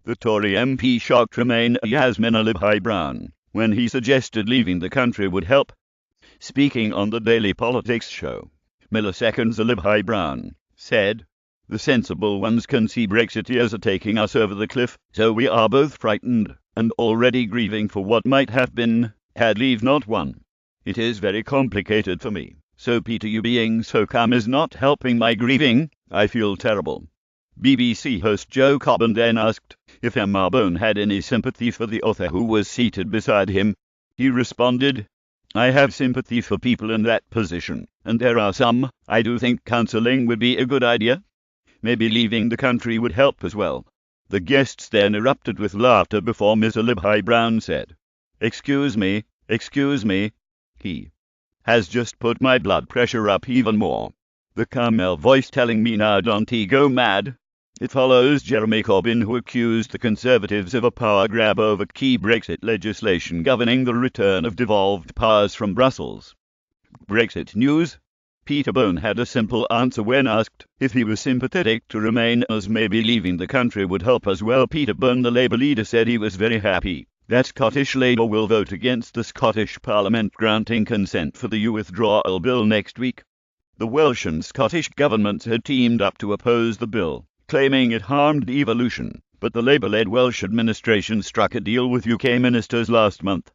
The Tory MP shocked Remain Yasmin Ali-Brown when he suggested leaving the country would help. Speaking on the Daily Politics show, Milliseconds Ali-Brown said, "The sensible ones can see Brexit years are taking us over the cliff, so we are both frightened and already grieving for what might have been, had leave not won. It is very complicated for me, so Peter, you being so calm is not helping my grieving. I feel terrible." BBC host Joe Cobbin then asked if Marbone had any sympathy for the author who was seated beside him. He responded, "I have sympathy for people in that position, and there are some I do think counselling would be a good idea. Maybe leaving the country would help as well." The guests then erupted with laughter before Miss Ali-Brown said, excuse me, he has just put my blood pressure up even more. The Carmel voice telling me now don't he go mad." It follows Jeremy Corbyn, who accused the Conservatives of a power grab over key Brexit legislation governing the return of devolved powers from Brussels. Brexit news. Peter Bone had a simple answer when asked if he was sympathetic to Remain, as maybe leaving the country would help as well. Peter Bone, the Labour leader, said he was very happy that Scottish Labour will vote against the Scottish Parliament granting consent for the EU withdrawal bill next week. The Welsh and Scottish governments had teamed up to oppose the bill, claiming it harmed devolution, but the Labour-led Welsh administration struck a deal with UK ministers last month.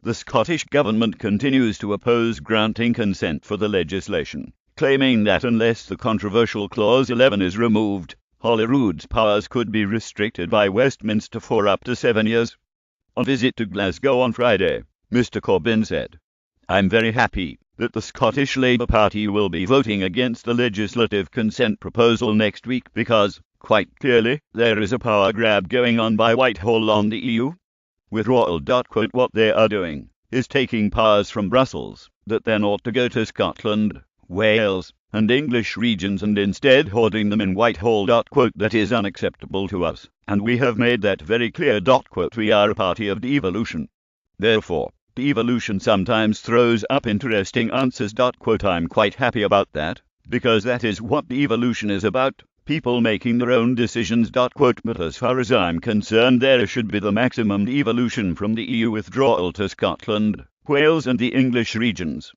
The Scottish government continues to oppose granting consent for the legislation, claiming that unless the controversial Clause 11 is removed, Holyrood's powers could be restricted by Westminster for up to 7 years. On visit to Glasgow on Friday, Mr Corbyn said, "I'm very happy that the Scottish Labour Party will be voting against the legislative consent proposal next week because, quite clearly, there is a power grab going on by Whitehall on the EU. Withdrawal. What they are doing is taking powers from Brussels that then ought to go to Scotland, Wales, and English regions and instead hoarding them in Whitehall. That is unacceptable to us, and we have made that very clear. We are a party of devolution. Therefore, devolution sometimes throws up interesting answers. I'm quite happy about that, because that is what devolution is about, people making their own decisions. But as far as I'm concerned, there should be the maximum devolution from the EU withdrawal to Scotland, Wales and the English regions.